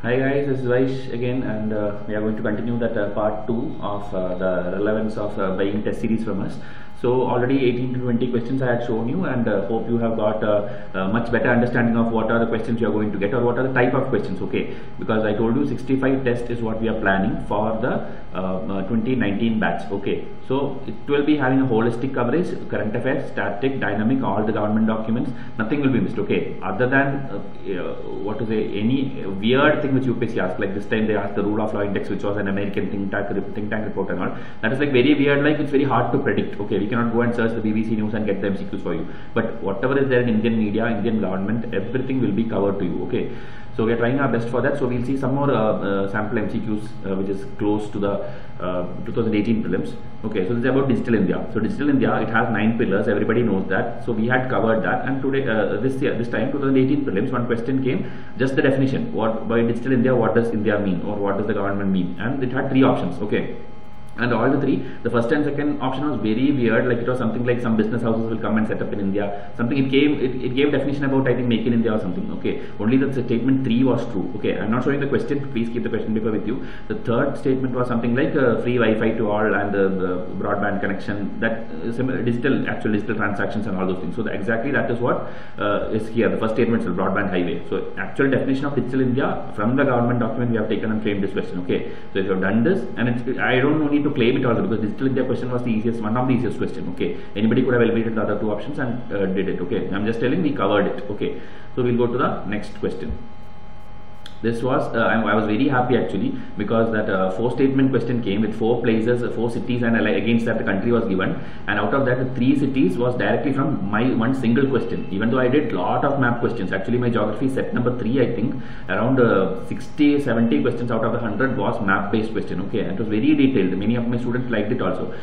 Hi guys, this is Vysh again, and we are going to continue that part 2 of the relevance of buying test series from us. So already 18 to 20 questions I had shown you, and hope you have got a much better understanding of what are the questions you are going to get, or what are the type of questions, okay? Because I told you 65 test is what we are planning for the 2019 batch, okay? So it will be having a holistic coverage, current affairs, static, dynamic, all the government documents, nothing will be missed, okay? Other than what to say, any weird thing which UPSC asked, like this time they asked the rule of law index, which was an American think tank report and all. That is like very weird, like it's very hard to predict, okay? We cannot go and search the BBC News and get the MCQs for you. But whatever is there in Indian media, Indian government, everything will be covered to you, okay? So we are trying our best for that. So we'll see some more sample MCQs which is close to the 2018 prelims. Okay, so this is about Digital India. So Digital India, it has 9 pillars. Everybody knows that. So we had covered that. And today, this time 2018 prelims, one question came, just the definition. What by Digital India? What does India mean, or what does the government mean? And it had 3 options. Okay. And all the 3, the first and second option was very weird, like it was something like some business houses will come and set up in India, something it gave definition about, I think, make in India or something, okay. Only the statement 3 was true, okay. I'm not showing the question, please keep the question paper with you. The third statement was something like free Wi-Fi to all and the broadband connection, that actual digital transactions and all those things. So exactly that is what is here. The first statement is broadband highway. So actual definition of Digital India from the government document we have taken and framed this question, okay. So if you have done this, and I don't need to claim it also, because Digital India question was the easiest, one of the easiest question, okay. Anybody could have eliminated the other 2 options and did it, okay. I'm just telling we covered it, okay. So we'll go to the next question. This was, I was very happy actually, because that 4 statement question came with 4 places, 4 cities, and against that the country was given, and out of that 3 cities was directly from my one single question. Even though I did lot of map questions, actually my geography set number 3, I think around 60-70 questions out of the 100 was map based question, okay, and it was very detailed. Many of my students liked it also,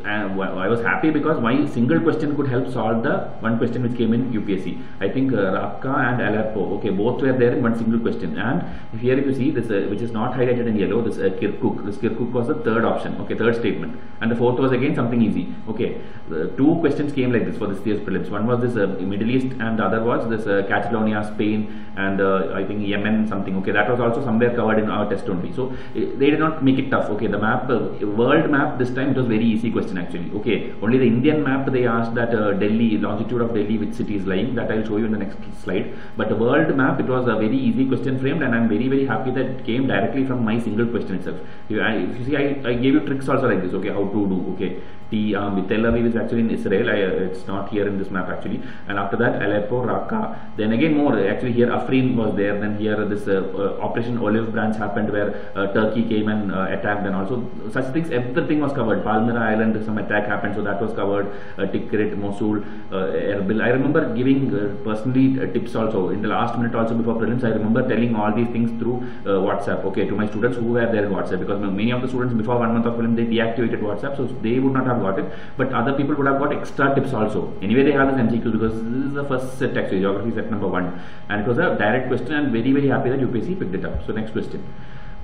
and I was happy because my single question could help solve the one question which came in UPSC. I think Raqqa and Aleppo, okay, both were there in one single question. And here if you see this which is not highlighted in yellow, this Kirkuk was the third option, okay, third statement, and the fourth was again something easy, okay. 2 questions came like this for this year's prelims. One was this Middle East, and the other was this Catalonia, Spain, and I think Yemen something, okay. That was also somewhere covered in our test only. So they did not make it tough, okay. The map, world map, this time it was very easy question actually, okay. Only the Indian map they asked that Delhi, longitude of Delhi, which city is lying, that I will show you in the next slide. But the world map, it was a very easy question framed, and I'm very happy that it came directly from my single question itself. If you see, I gave you tricks also like this, okay, how to do, okay. Tel Aviv is actually in Israel, it's not here in this map actually, and after that Aleppo, Raqqa, then again more, actually here Afrin was there, then here this Operation Olive Branch happened where Turkey came and attacked, and also such things, everything was covered. Palmyra Island, some attack happened, so that was covered, Tikrit, Mosul, Erbil. I remember giving personally tips also, in the last minute also before prelims, I remember telling all these things through WhatsApp, okay, to my students who were there in WhatsApp, because many of the students before 1 month of prelims, they deactivated WhatsApp, so they would not have got it, but other people would have got extra tips also. Anyway, they have this MCQ because this is the first set actually, geography set number 1, and it was a direct question, and very happy that UPSC picked it up. So next question.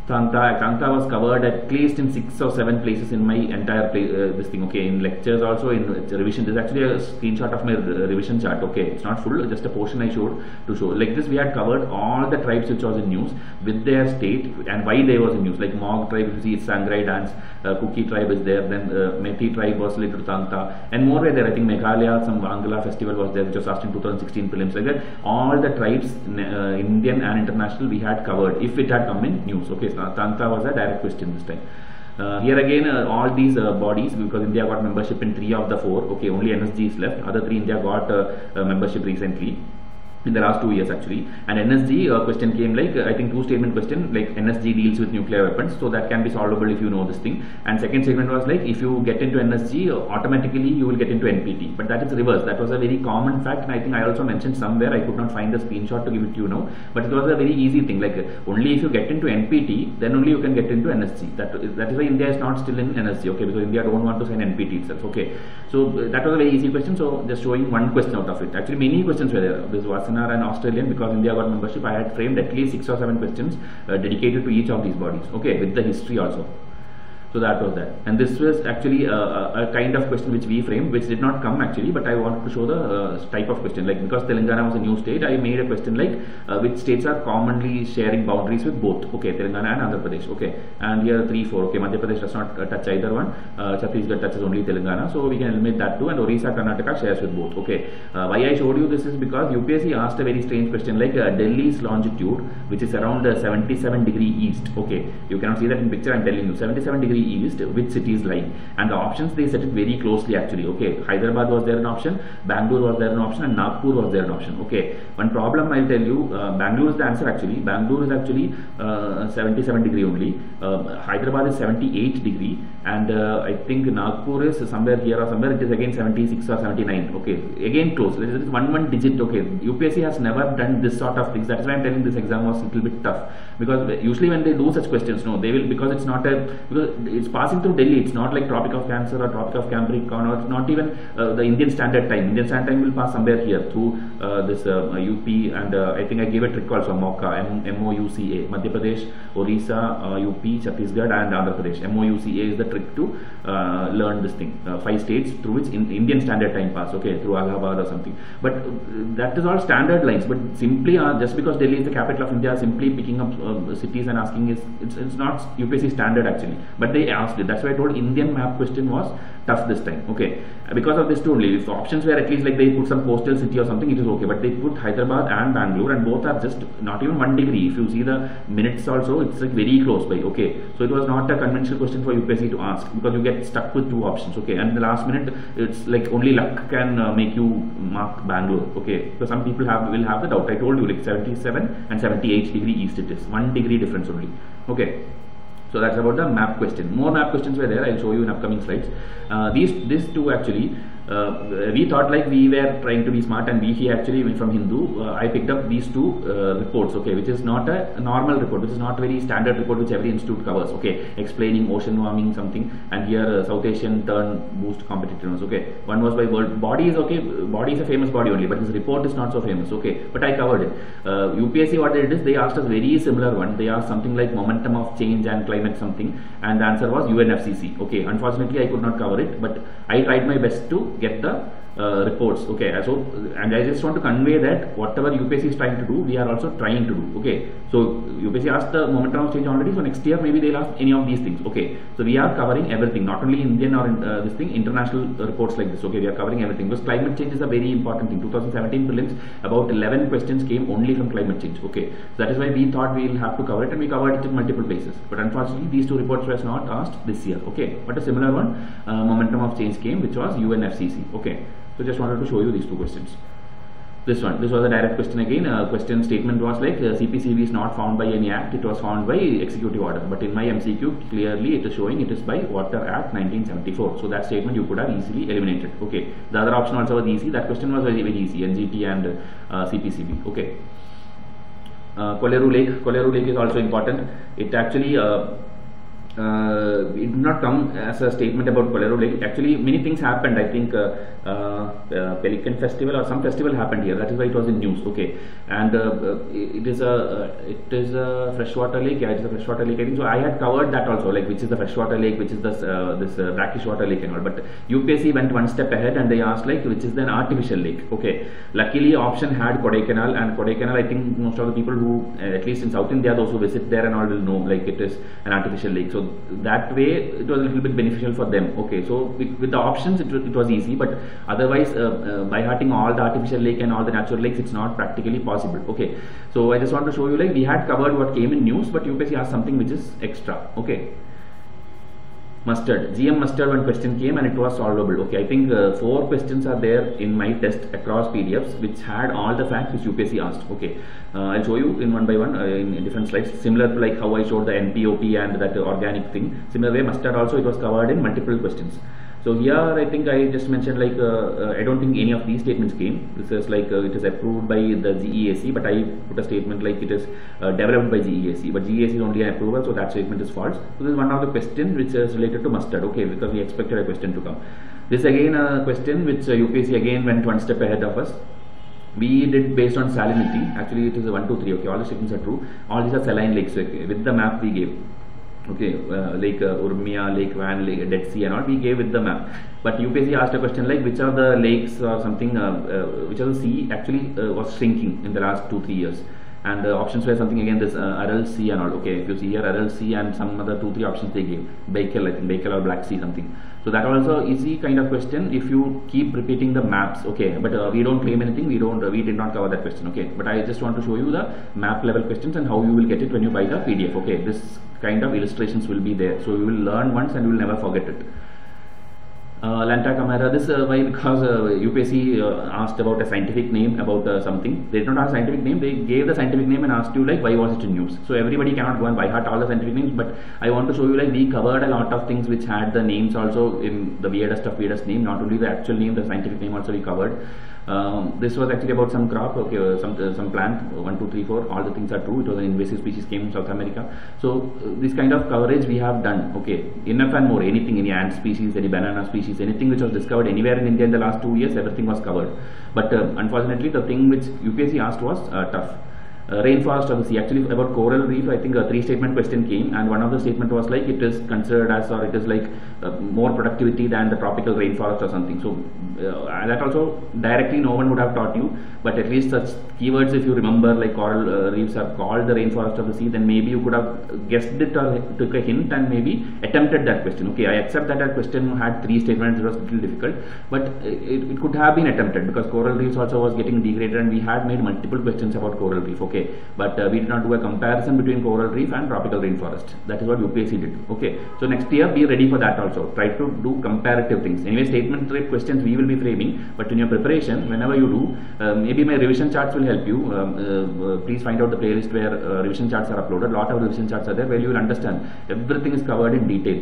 Tanta was covered at least in 6 or 7 places in my entire this thing, okay, in lectures also, in revision. This is actually a screenshot of my revision chart, okay, it's not full, just a portion I showed to show. Like this, we had covered all the tribes which was in news with their state and why they was in news. Like Mog tribe, if you see, it's Sangrai dance, Kuki tribe is there, then Methi tribe was related to Tanta, and more were there. I think Meghalaya, some Wangala festival was there, which was asked in 2016 prelims. Like that, all the tribes, Indian and international, we had covered if it had come in news, okay. So Tanta was a direct question this time. Here again, all these bodies, because India got membership in 3 of the 4, okay, only NSG is left, other 3 India got membership recently, in the last 2 years actually. And NSG question came like, I think 2 statement question, like NSG deals with nuclear weapons, so that can be solvable if you know this thing. And second statement was like, if you get into NSG, automatically you will get into NPT, but that is reverse. That was a very common fact, and I think I also mentioned somewhere, I could not find the screenshot to give it to you now, but it was a very easy thing, like only if you get into NPT, then only you can get into NSG. That is why India is not still in NSG, okay, because India don't want to sign NPT itself, okay. So that was a very easy question, so just showing one question out of it. Actually many questions were there. This was and Australian, because India got membership, I had framed at least 6 or 7 questions dedicated to each of these bodies, okay, with the history also. So that was that, and this was actually a kind of question which we framed, which did not come actually, but I wanted to show the type of question, like because Telangana was a new state, I made a question like which states are commonly sharing boundaries with both, okay, Telangana and Andhra Pradesh, okay, and here 3, 4, okay, Madhya Pradesh does not touch either one, Chhattisgarh touches only Telangana, so we can eliminate that too, and Orissa, Karnataka shares with both, okay. Why I showed you this is because UPSC asked a very strange question like Delhi's longitude, which is around 77° east, okay, you cannot see that in picture, I am telling you, 77° east, which city is lying, and the options they set it very closely actually, okay. Hyderabad was there an option, Bangalore was there an option, and Nagpur was there an option, okay. One problem I'll tell you, Bangalore is the answer actually. Bangalore is actually 77° only, Hyderabad is 78°, and I think Nagpur is somewhere here or somewhere, it is again 76 or 79, okay, again close, it is one digit, okay. UPSC has never done this sort of things, that is why I am telling this exam was a little bit tough, because usually when they do such questions, no, they will, because it's not a, because it's passing through Delhi, it's not like Tropic of Cancer or Tropic of Capricorn, or it's not even the Indian Standard Time. Indian Standard Time will pass somewhere here through this UP, and I think I gave a trick also, MOUCA, MOUCA, Madhya Pradesh, Orissa, UP, Chhattisgarh and Andhra Pradesh. MOUCA is the trick to learn this thing, 5 states through which Indian Standard Time pass, okay, through Allahabad or something. But that is all standard lines, but simply just because Delhi is the capital of India, simply picking up cities and asking is, it's not UPSC standard actually, but they asked it. That's why I told Indian map question was tough this time, okay, because of this too only. If the options were at least like they put some coastal city or something, it is okay, but they put Hyderabad and Bangalore, and both are just not even 1 degree. If you see the minutes also, it's like very close by, okay. So it was not a conventional question for UPSC to ask, because you get stuck with 2 options, okay, and the last minute it's like only luck can make you mark Bangalore, okay. So some people will have the doubt. I told you like 77 and 78° east it is, 1 degree difference only, okay. So that's about the map question. More map questions were there, I'll show you in upcoming slides. These two actually, we thought like we were trying to be smart, and we actually from Hindu, I picked up these 2 reports, okay, which is not a normal report, which is not very standard report which every institute covers, okay, explaining ocean warming something, and here South Asian turn boost competitiveness, okay. One was by world body is okay, body is a famous body only, but this report is not so famous, okay, but I covered it. UPSC what they did is they asked us very similar one. They asked something like momentum of change and climate something, and the answer was UNFCCC, okay. Unfortunately I could not cover it, but I tried my best to get the reports, okay. So, and I just want to convey that whatever UPSC is trying to do, we are also trying to do, okay. So UPSC asked the momentum of change already, so next year maybe they'll ask any of these things, okay. So we are covering everything, not only Indian or this thing, international reports like this, okay. We are covering everything, because climate change is a very important thing. 2017 prelims, about 11 questions came only from climate change, okay. So that is why we thought we will have to cover it, and we covered it in multiple places. But unfortunately these 2 reports were not asked this year, okay. But a similar one, momentum of change came, which was UNFCCC, okay. So just wanted to show you these 2 questions. This was a direct question again. Question statement was like CPCB is not found by any act, it was found by executive order. But in my MCQ clearly it is showing it is by Water Act 1974. So that statement you could have easily eliminated. Okay. The other option also was easy. That question was very easy. NGT and CPCB. Okay. Koleru Lake is also important. It actually it did not come as a statement about Koleru Lake. Actually, many things happened. I think Pelican Festival or some festival happened here. That is why it was in news. Okay, and it is a freshwater lake. Yeah, it is a freshwater lake. I think so. I had covered that also, like which is the freshwater lake, which is this brackish water lake and all. But UPSC went one step ahead and they asked like which is an artificial lake. Okay, luckily option had Kodaikanal, and Kodaikanal, I think most of the people who at least in South India, those who visit there and all will know like it is an artificial lake. So that way it was a little bit beneficial for them. Okay, so with the options it was easy, but otherwise by hearting all the artificial lake and all the natural lakes, it's not practically possible. Okay, so I just want to show you like we had covered what came in news, but UPSC asked something which is extra. Okay, mustard, GM mustard, one question came and it was solvable. Okay, I think 4 questions are there in my test across PDFs which had all the facts which UPSC asked. Okay, I'll show you in one by one in different slides, similar to like how I showed the NPOP and that organic thing. Similar way, mustard also it was covered in multiple questions. So here I think I just mentioned like I don't think any of these statements came. This is like it is approved by the GEAC, but I put a statement like it is developed by GEAC, but GEAC is only an approval, so that statement is false. So this is one of the questions which is related to mustard. Okay, because we expected a question to come. This again a question which UPSC again went one step ahead of us. We did based on salinity. Actually it is a 1, 2, 3. Okay, all the statements are true. All these are saline lakes. Okay, with the map we gave. Okay, Lake Urmia, Lake Van, Lake Dead Sea and all we gave with the map. But UPSC asked a question like which are the lakes or something, which are the sea actually was shrinking in the last 2-3 years. And the options were something again this Aral Sea and all. Okay, if you see here Aral Sea and some other 2-3 options they gave, Baikal, I think Baikal or Black Sea something. So that also easy kind of question if you keep repeating the maps. Okay, but we don't claim anything, we did not cover that question. Okay, but I just want to show you the map level questions and how you will get it when you buy the PDF. Okay, this kind of illustrations will be there, so you will learn once and you will never forget it. Lanta camera, this why, because UPSC asked about a scientific name about something. They did not ask scientific name, they gave the scientific name and asked you like why was it in news. So everybody cannot go and by heart all the scientific names, but I want to show you like we covered a lot of things which had the names also in the weirdest of weirdest name, not only the actual name, the scientific name also we covered. This was actually about some crop, okay, some plant, 1, 2, 3, 4, all the things are true. It was an invasive species, came from South America. So this kind of coverage we have done, okay, enough and more, anything, any ant species, any banana species, anything which was discovered anywhere in India in the last 2 years, everything was covered. But unfortunately the thing which UPSC asked was tough. Rainforest of the sea, actually about coral reef, I think a 3-statement question came, and one of the statement was like it is considered as, or it is like more productivity than the tropical rainforest or something. So that also directly no one would have taught you, but at least such keywords if you remember, like coral reefs are called the rainforest of the sea, then maybe you could have guessed it or took a hint and maybe attempted that question. Okay, I accept that that question had 3 statements, it was a little difficult, but it could have been attempted because coral reefs also was getting degraded and we had made multiple questions about coral reef. Okay, but we did not do a comparison between coral reef and tropical rainforest. That is what UPSC did. Okay, so next year be ready for that also. Try to do comparative things. Anyway, statement type questions we will be framing, but in your preparation, whenever you do, maybe my revision charts will help you. Please find out the playlist where revision charts are uploaded. Lot of revision charts are there where you will understand everything is covered in detail.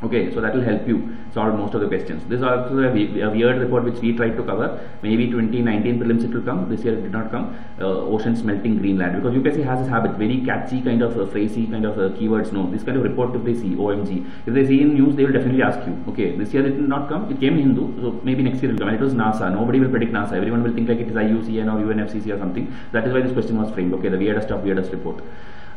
Okay, so that will help you solve most of the questions. This is also a weird report which we tried to cover. Maybe 2019 prelims it will come. This year it did not come. Oceans melting Greenland, because UPSC has this habit, very catchy kind of phrasey kind of keywords. No, this kind of report if they see, OMG, if they see in news they will definitely ask you. Okay, this year it did not come. It came in Hindu, so maybe next year it will come. And it was NASA. Nobody will predict NASA. Everyone will think like it is IUCN or UNFCCC or something. That is why this question was framed. Okay, the weirdest of weirdest report.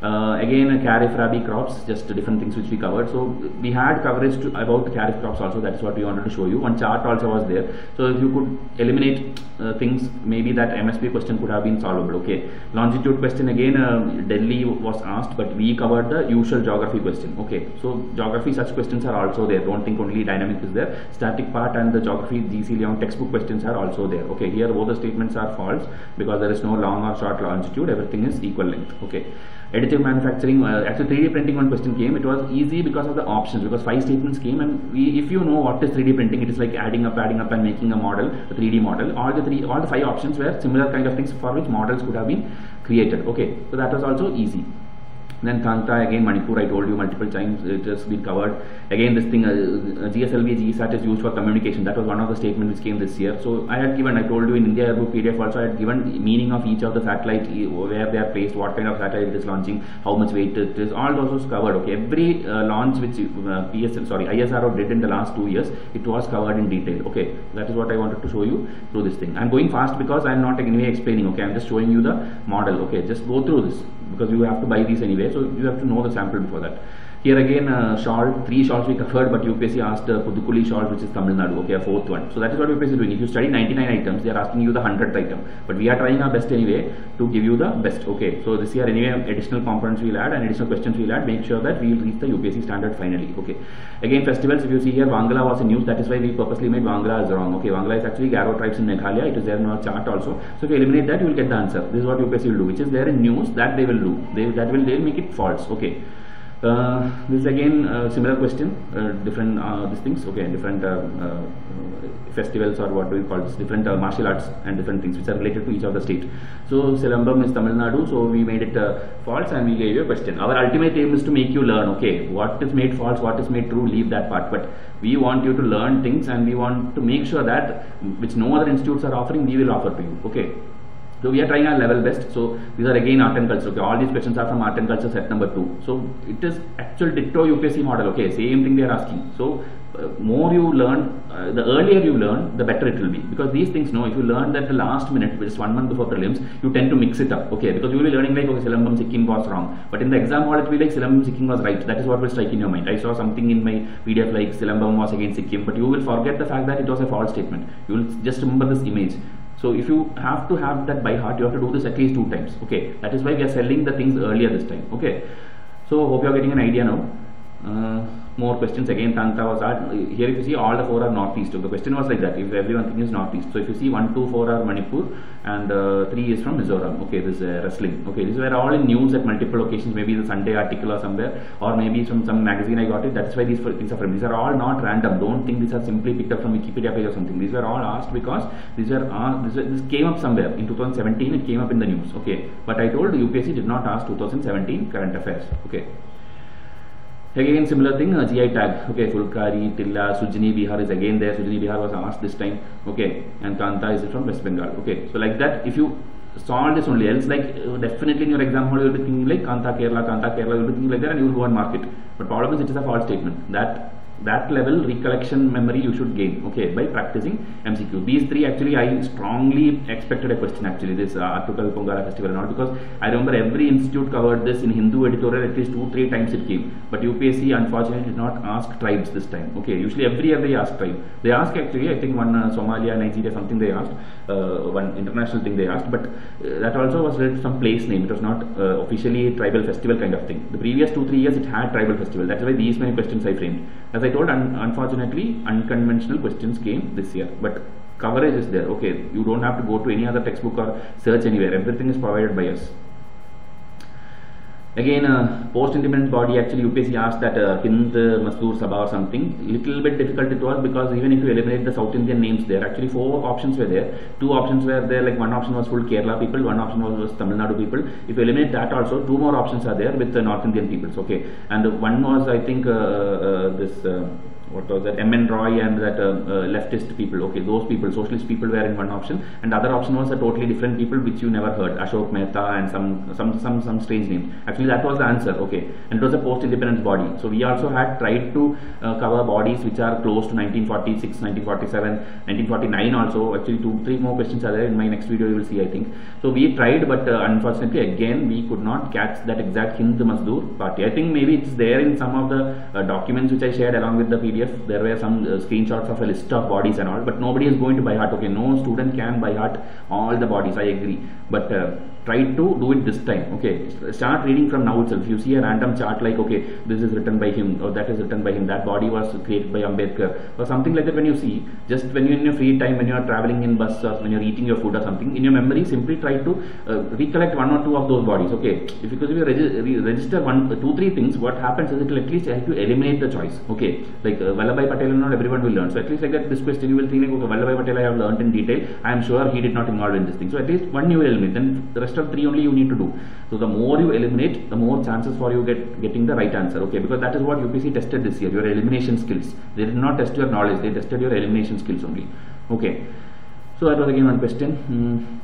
Again, Kharif Rabi crops, just different things which we covered. So we had coverage about Kharif crops also. That is what we wanted to show you. One chart also was there. So if you could eliminate things, maybe that MSP question could have been solvable. Okay, longitude question again, Delhi was asked, but we covered the usual geography question. Okay, so geography such questions are also there. Don't think only dynamic is there. Static part and the geography GC Leon textbook questions are also there. Okay, here both the statements are false because there is no long or short longitude. Everything is equal length. Okay. Additive manufacturing, actually 3D printing one question came. It was easy because of the options, because 5 statements came, and if you know what is 3D printing, it is like adding up and making a model, a 3D model. All the 5 options were similar kind of things for which models could have been created. Okay, so that was also easy. Then Kanta, again Manipur, I told you multiple times, it has been covered. Again this thing, GSLV, GSAT is used for communication. That was one of the statements which came this year. So I had given, I told you in India Airbook PDF also, I had given meaning of each of the satellite, where they are placed, what kind of satellite it is launching, how much weight it is, all those was covered. Okay, every launch which ISRO did in the last 2 years, it was covered in detail. Okay, that is what I wanted to show you through this thing. I am going fast because I am not anyway explaining. Okay, I am just showing you the model. Okay, just go through this because you have to buy these anyway, so you have to know the sample before that. Here again, shawl, 3 shawls we covered, but UPSC asked Pudukuli shawl, which is Tamil Nadu. Okay, a 4th one. So that is what UPSC is doing. If you study 99 items, they are asking you the 100th item. But we are trying our best anyway to give you the best. Okay, so this year anyway, additional components we'll add and additional questions we'll add. Make sure that we will reach the UPSC standard finally. Okay. Again, festivals. If you see here, Wangala was in news. That is why we purposely made Wangala as wrong. Okay, Wangala is actually Garo tribes in Meghalaya. It is there in our chart also. So if you eliminate that, you will get the answer. This is what UPSC will do. Which is there in news, that they will do. They will make it false. Okay. This is again similar question, different these things. Okay, different festivals, or what do we call this, different martial arts and different things which are related to each of the state. So Silambam is Tamil Nadu, so we made it false and we gave you a question. Our ultimate aim is to make you learn. Okay, what is made false, what is made true, leave that part, but we want you to learn things and we want to make sure that which no other institutes are offering, we will offer to you. Okay. So we are trying our level best. So these are again art and culture. Okay, all these questions are from art and culture set number 2. So it is actual ditto UPSC model. Okay, same thing they are asking. So more you learn, the earlier you learn, the better it will be. Because these things, no, if you learn that the last minute, which is 1 month before prelims, you tend to mix it up. Okay, because you will be learning like, okay, Silambam Sikkim was wrong. But in the exam hall, it will be like Silambam Sikkim was right. That is what will strike in your mind. I saw something in my PDF like Silambam was against Sikkim, but you will forget the fact that it was a false statement. You will just remember this image. So if you have to have that by heart, you have to do this at least 2 times. Okay, that is why we are selling the things earlier this time. Okay, so hope you are getting an idea now. More questions again. Tanta was asked. Here if you see, all the 4 are northeast. So the question was like that, if everyone thinks is northeast. So if you see 1, 2, 4 are Manipur and 3 is from Mizoram. Okay, this is wrestling. Okay, these were all in news at multiple occasions, maybe the Sunday article or somewhere, or maybe from some magazine I got it. That's why these things are from. These are all not random. Don't think these are simply picked up from Wikipedia page or something. These were all asked because these were this came up somewhere in 2017. It came up in the news. Okay, but I told UPSC did not ask 2017 current affairs. Okay. Again similar thing, GI tag. Okay, Fulkari, Tilla, Sujini Bihar is again there. Sujini Bihar was asked this time. Okay, and Kanta is from West Bengal. Okay, so like that, if you solve this only, else like definitely in your exam hall you will be thinking like Kanta Kerala, you will be thinking like that and you will go and mark it. But problem is it is a false statement. That level recollection memory you should gain, okay, by practicing MCQ. These 3 actually I strongly expected a question actually, this Artukal Pongala festival and all, because I remember every institute covered this in Hindu editorial, at least 2-3 times it came. But UPSC unfortunately did not ask tribes this time. Okay, usually every year they ask tribe. They ask actually, I think one Somalia, Nigeria, something they asked, one international thing they asked, but that also was related to some place name. It was not officially a tribal festival kind of thing. The previous 2-3 years it had tribal festival. That's why these many questions I framed. As I told, unfortunately unconventional questions came this year, but coverage is there. Okay, you don't have to go to any other textbook or search anywhere. Everything is provided by us. Again, post-independence body, actually UPSC asked that Hind Mazdoor Sabha or something. Little bit difficult it was, because even if you eliminate the South Indian names there, actually 4 options were there. 2 options were there, like one option was full Kerala people, one option was Tamil Nadu people. If you eliminate that also, 2 more options are there with the North Indian peoples. Okay, and one was, I think, what was that, M.N. Roy and that leftist people. Okay, those people, socialist people were in one option, and the other option was a totally different people which you never heard, Ashok Mehta and some strange name. Actually that was the answer. Okay, and it was a post-independence body. So we also had tried to cover bodies which are close to 1946, 1947, 1949 also. Actually 2-3 more questions are there in my next video, you will see, I think. So we tried, but unfortunately again we could not catch that exact Hind Mazdoor party. I think maybe it's there in some of the documents which I shared along with the PDF. There were some screenshots of a list of bodies and all, but nobody is going to by heart. Okay, no student can by heart all the bodies, I agree, but try to do it this time. Okay, start reading from now itself. If you see a random chart like, okay, this is written by him, or that is written by him, that body was created by Ambedkar, or something like that. When you see, just when you're in your free time, when you are traveling in bus or when you're eating your food or something, in your memory simply try to recollect 1 or 2 of those bodies. Okay, because if you register 1, 2, 3 things, what happens is it will at least help you eliminate the choice. Okay, like Vallabhbhai Patel, not everyone will learn. So at least like that, this question you will think like, okay, Vallabhbhai Patel I have learned in detail. I am sure he did not involve in this thing. So at least 1 you will eliminate. Then the rest of 3 only you need to do. So the more you eliminate, the more chances for you getting the right answer. Okay, because that is what UPSC tested this year, your elimination skills. They did not test your knowledge, they tested your elimination skills only. Okay, so that was again one question.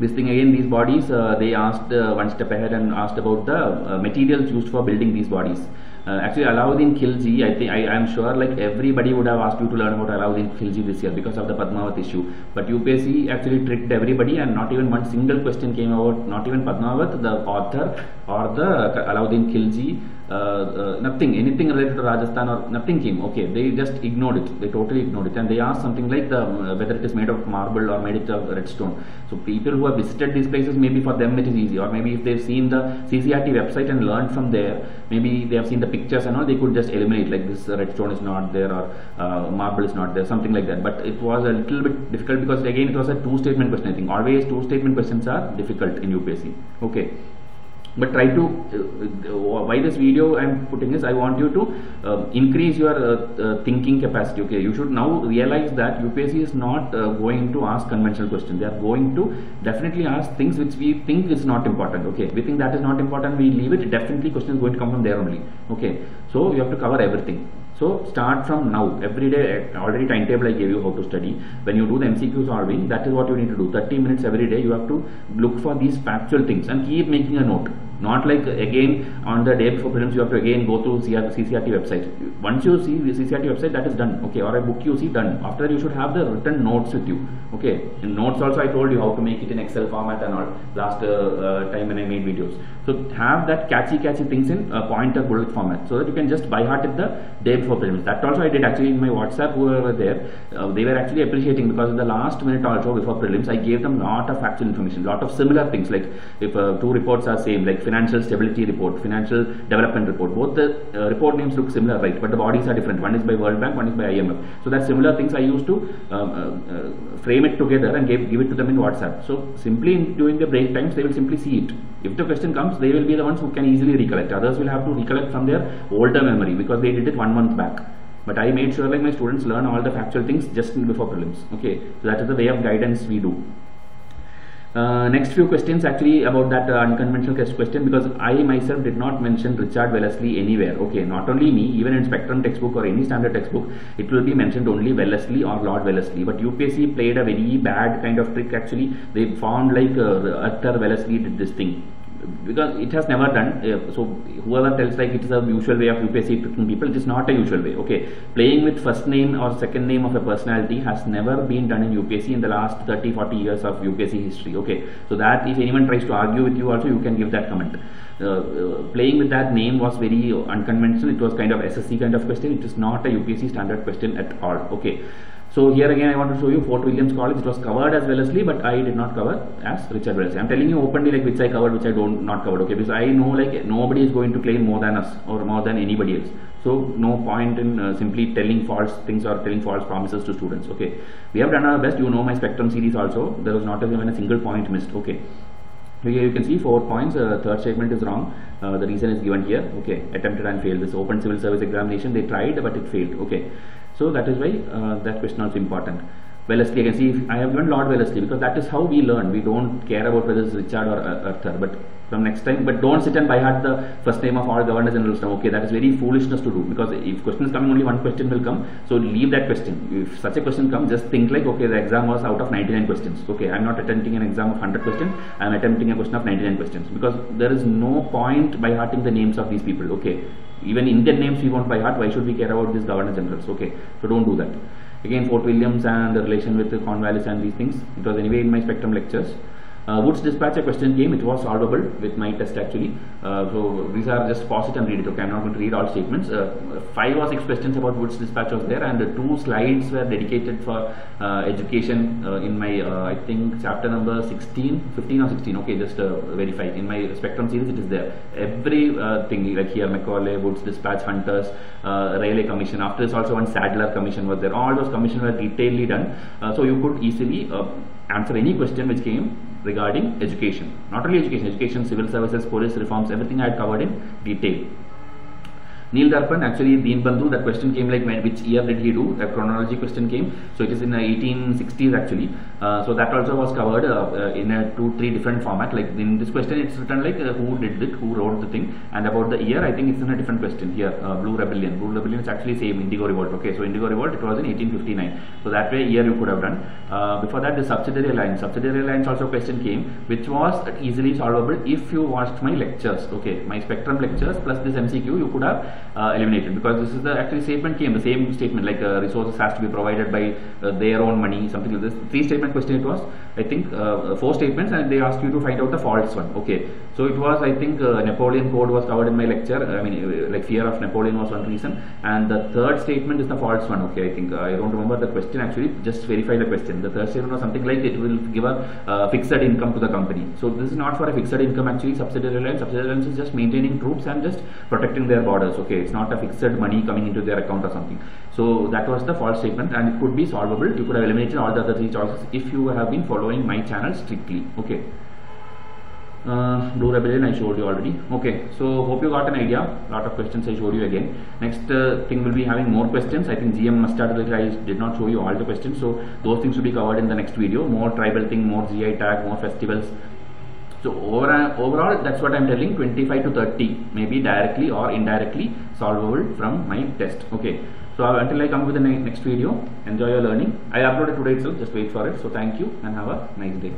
This thing again, these bodies, they asked 1 step ahead and asked about the materials used for building these bodies. Actually, Alauddin Khilji, I am sure like everybody would have asked you to learn about Alauddin Khilji this year because of the Padmavat issue. But UPSC actually tricked everybody, and not even one single question came about, not even Padmavat, the author, or the Alauddin Khilji. Nothing, anything related to Rajasthan or nothing came. Okay, they just ignored it. They totally ignored it, and they asked something like whether it is made of marble or made it of redstone. So people who have visited these places, maybe for them it is easy, or maybe if they've seen the CCRT website and learned from there, maybe they have seen the pictures and all, they could just eliminate like this redstone is not there or marble is not there, something like that. But it was a little bit difficult because again it was a 2-statement question. I think always 2-statement questions are difficult in UPSC. Okay. But try to, why this video I am putting is, I want you to increase your thinking capacity. Okay, you should now realize that UPSC is not going to ask conventional questions. They are going to definitely ask things which we think is not important. Okay, we think that is not important, we leave it. Definitely question is going to come from there only. Okay, so you have to cover everything. So start from now. Every day, already timetable I gave you how to study. When you do the MCQ solving, that is what you need to do. 30 minutes every day, you have to look for these factual things and keep making a note. Not like again on the day before prelims you have to again go to CCRT website. Once you see the CCRT website, that is done. Okay, or a book you see, done. After that you should have the written notes with you. Okay, in notes also I told you how to make it in Excel format and all last time when I made videos. So have that catchy things in pointer bullet format so that you can just by heart it the day before prelims. That also I did actually in my WhatsApp. Whoever were there, they were actually appreciating, because in the last minute also before prelims I gave them lot of factual information, lot of similar things, like if two reports are same, like financial stability report, financial development report, both the report names look similar, right, but the bodies are different. One is by World Bank, one is by IMF. So that similar things I used to frame it together and give it to them in WhatsApp. So simply during the break times they will simply see it. If the question comes, they will be the ones who can easily recollect. Others will have to recollect from their older memory because they did it 1 month back. But I made sure like my students learn all the factual things just before prelims. Okay, so that is the way of guidance we do. Next few questions actually about that unconventional question, because I myself did not mention Richard Wellesley anywhere. Okay, not only me, even in Spectrum textbook or any standard textbook, it will be mentioned only Wellesley or Lord Wellesley. But UPSC played a very bad kind of trick actually. They found like Arthur Wellesley did this thing, because it has never done. So whoever tells like it is a usual way of UPSC tricking people, it is not a usual way. Okay, playing with first name or second name of a personality has never been done in UPSC in the last 30-40 years of UPSC history. Okay, so that if anyone tries to argue with you also, you can give that comment. Playing with that name was very unconventional. It was kind of SSC kind of question. It is not a UPSC standard question at all. Okay. So here again I want to show you Fort Williams College. It was covered as Wellesley, but I did not cover as Richard Wellesley. I'm telling you openly like which I covered, which I not covered. Okay, because I know like nobody is going to claim more than us or more than anybody else. So no point in simply telling false things or telling false promises to students. Okay, we have done our best. You know my Spectrum series also. There was not even a single point missed. Okay. Here you can see 4 points. Third statement is wrong. The reason is given here. Okay, attempted and failed. This open civil service examination they tried but it failed. Okay, so that is why that question also important. Wellesley, I can see I have given Lord Wellesley because that is how we learn. We don't care about whether it's Richard or Arthur. But from next time, but don't sit and by heart the first name of all governors generals. Okay, that is very foolishness to do, because if question is coming, only one question will come. So leave that question. If such a question comes, just think like, okay, the exam was out of 99 questions. Okay, I'm not attempting an exam of 100 questions. I'm attempting a question of 99 questions, because there is no point by hearting the names of these people. Okay, even Indian names we want by heart. Why should we care about these governor generals? Okay, so don't do that. Again, Fort Williams and the relation with the Cornwallis and these things. It was anyway in my Spectrum lectures. Woods Dispatch, a question came. It was solvable with my test actually. So these are just pause it and read it. Okay, I'm not going to read all statements. 5 or 6 questions about Woods Dispatch was there, and 2 slides were dedicated for education in my I think chapter number 15 or 16. Okay, just verify. In my Spectrum series it is there. Every thing like here Macaulay, Woods Dispatch, Hunters, Rayleigh Commission. After this also one Sadler Commission was there. All those commissions were detailedly done. So you could easily answer any question which came regarding education. Not only education, civil services, police reforms, everything I had covered in detail. Neil Darpan, actually Deen Bandhu, that question came like which year did he do? A chronology question came. So it is in the 1860s actually. So that also was covered in a 2-3 different format. Like in this question it's written like who did it, who wrote the thing, and about the year I think it's in a different question here. Blue Rebellion. Blue Rebellion is actually same, Indigo Revolt. Okay, so Indigo Revolt it was in 1859. So that way year you could have done. Before that the subsidiary alliance. Subsidiary alliance also question came, which was easily solvable if you watched my lectures. Okay, my Spectrum lectures plus this MCQ you could have eliminated, because this is the actually statement came, the same statement like resources has to be provided by their own money, something like this. 3 statement question it was, I think 4 statements, and they asked you to find out the false one. Okay, so it was I think Napoleon Code was covered in my lecture. I mean like fear of Napoleon was one reason, and the 3rd statement is the false one. Okay, I think I don't remember the question actually, just verify the question. The 3rd statement was something like it will give a fixed income to the company. So this is not for a fixed income actually. Subsidiary alliance is just maintaining troops and just protecting their borders. Okay, it's not a fixed money coming into their account or something. So that was the false statement, and it could be solvable. You could have eliminated all the other 3 choices if you have been following my channel strictly. Okay. Blue Rebellion I showed you already. Okay, so hope you got an idea. Lot of questions I showed you again. Next thing will be having more questions. I think GM mustard I did not show you all the questions, so those things will be covered in the next video. More tribal thing, more GI tag, more festivals, So overall, that's what I'm telling, 25 to 30 maybe directly or indirectly solvable from my test. Okay. So until I come with the next video, enjoy your learning. I uploaded today itself, just wait for it. So thank you and have a nice day.